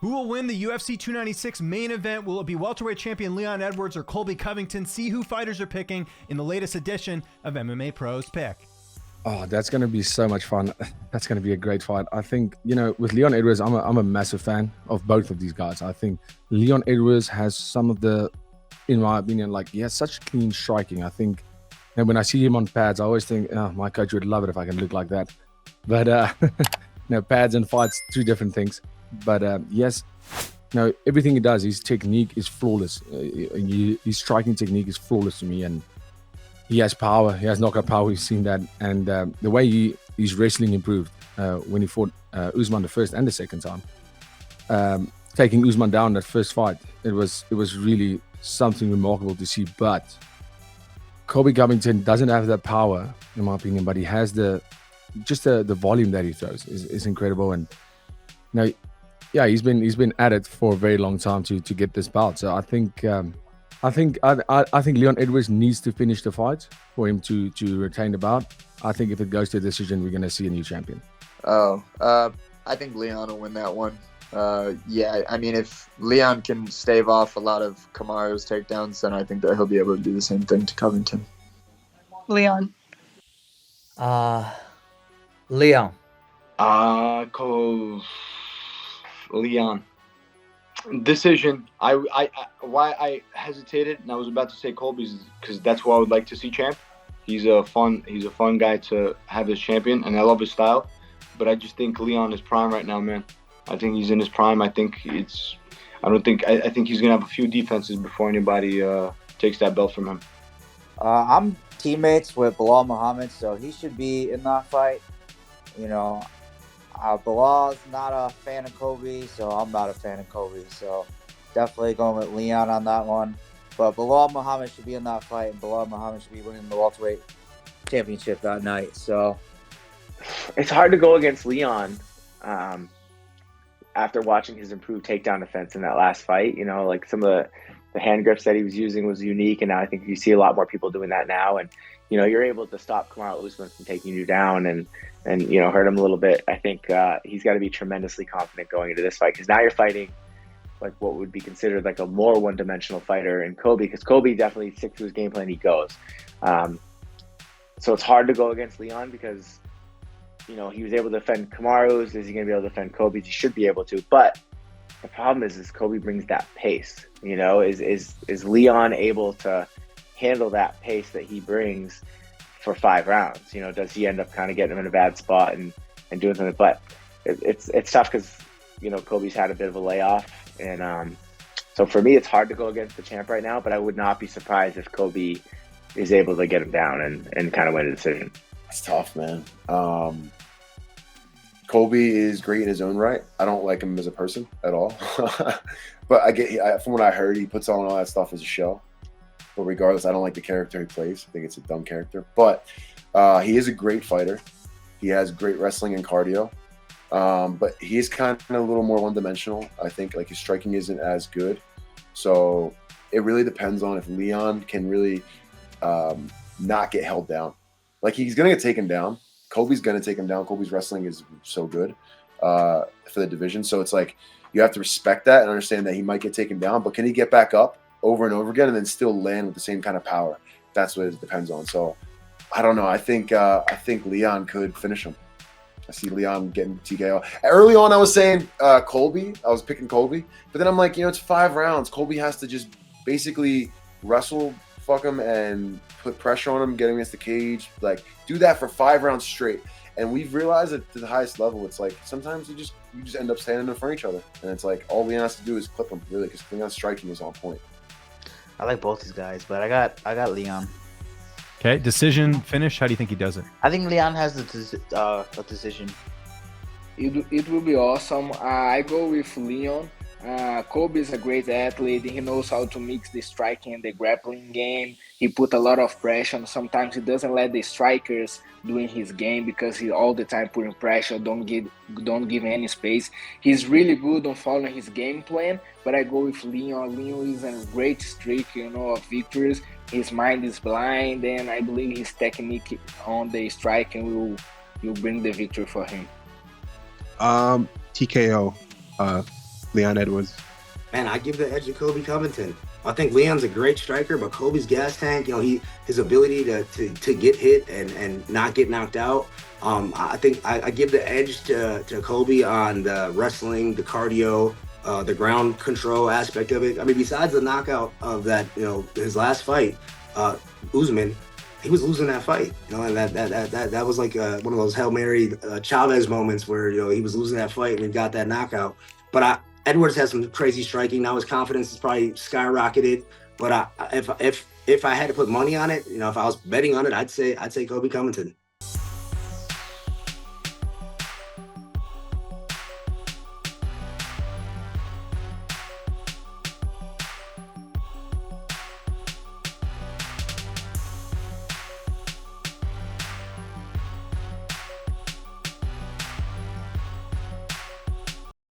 Who will win the UFC 296 main event? Will it be welterweight champion Leon Edwards or Colby Covington? See who fighters are picking in the latest edition of MMA Pros Pick. Oh, that's going to be so much fun. That's going to be a great fight. I think, with Leon Edwards, I'm a massive fan of both of these guys. I think Leon Edwards has some of the, in my opinion, he has such clean striking. I think, and when I see him on pads, I always think, oh, my coach would love it if I can look like that. But, pads and fights, two different things. But yes, everything he does, his technique is flawless. His striking technique is flawless to me, and he has power. He has knockout power. We've seen that, and the way his wrestling improved when he fought Usman the first and the second time, taking Usman down that first fight, it was really something remarkable to see. But Colby Covington doesn't have that power, in my opinion, but he has the volume that he throws is incredible. And he's been at it for a very long time to get this bout. So I think Leon Edwards needs to finish the fight for him to retain the bout. I think if it goes to a decision, we're going to see a new champion. I think Leon will win that one. If Leon can stave off a lot of Kamaru's takedowns, then I think that he'll be able to do the same thing to Covington. Leon. Leon. Leon. Decision. Why I hesitated and I was about to say Colby's because that's who I would like to see champ. He's a fun guy to have as champion, and I love his style. But I just think Leon is prime right now, man. I think he's in his prime. I think he's gonna have a few defenses before anybody takes that belt from him. I'm teammates with Bilal Muhammad, so he should be in that fight. Bilal's not a fan of Colby, so I'm not a fan of Colby. So definitely going with Leon on that one. But Bilal Muhammad should be in that fight, and Bilal Muhammad should be winning the welterweight championship that night. So it's hard to go against Leon after watching his improved takedown defense in that last fight. Some of the hand grips that he was using was unique, and now I think you see a lot more people doing that now. And you're able to stop Kamaru Usman from taking you down and hurt him a little bit. I think he's got to be tremendously confident going into this fight, because now you're fighting what would be considered a more one-dimensional fighter in Colby, because Colby definitely sticks to his game plan. He goes. So it's hard to go against Leon because he was able to defend Kamaru's. Is he going to be able to defend Colby's? He should be able to. But the problem is Colby brings that pace. Is Leon able to handle that pace that he brings for 5 rounds? Does he end up kind of getting him in a bad spot and doing something? But it's tough because Colby's had a bit of a layoff, and so for me it's hard to go against the champ right now. But I would not be surprised if Colby is able to get him down and kind of win a decision. It's tough, man. Colby is great in his own right. I don't like him as a person at all, but from what I heard, he puts on all that stuff as a show. But regardless, I don't like the character he plays. I think it's a dumb character. But he is a great fighter. He has great wrestling and cardio. But he is kind of a little more one-dimensional. I think his striking isn't as good. So it really depends on if Leon can really not get held down. He's going to get taken down. Colby's going to take him down. Colby's wrestling is so good for the division. So it's you have to respect that and understand that he might get taken down. But can he get back up over and over again and then still land with the same kind of power? That's what it depends on. So I don't know. I think Leon could finish him. I see Leon getting TKO. Early on, I was saying Colby. I was picking Colby. But then I'm it's 5 rounds. Colby has to just basically wrestle, fuck him, and put pressure on him, get him against the cage. Do that for 5 rounds straight. And we've realized that to the highest level, it's sometimes you just end up standing in front of each other. And it's all Leon has to do is clip him, really, because Leon's striking is on point. I like both these guys, but I got Leon. Okay, decision finish. How do you think he does it? I think Leon has a decision. It will be awesome. I go with Leon. Colby is a great athlete. He knows how to mix the striking and the grappling game. He put a lot of pressure. Sometimes he doesn't let the strikers doing his game because he all the time putting pressure, don't give any space. He's really good on following his game plan, but I go with Leon. Leon is a great streak, of victories. His mind is blind, and I believe his technique on the striking will bring the victory for him. TKO. Leon Edwards. Man, I give the edge to Colby Covington. I think Leon's a great striker, but Colby's gas tank, his ability to get hit and not get knocked out. I think I give the edge to Colby on the wrestling, the cardio, the ground control aspect of it. I mean, besides the knockout of that, his last fight, Usman, he was losing that fight, and that was like one of those Hail Mary Chavez moments where, he was losing that fight and he got that knockout. But Edwards has some crazy striking. Now his confidence is probably skyrocketed. But if I had to put money on it, if I was betting on it, I'd say Colby Covington.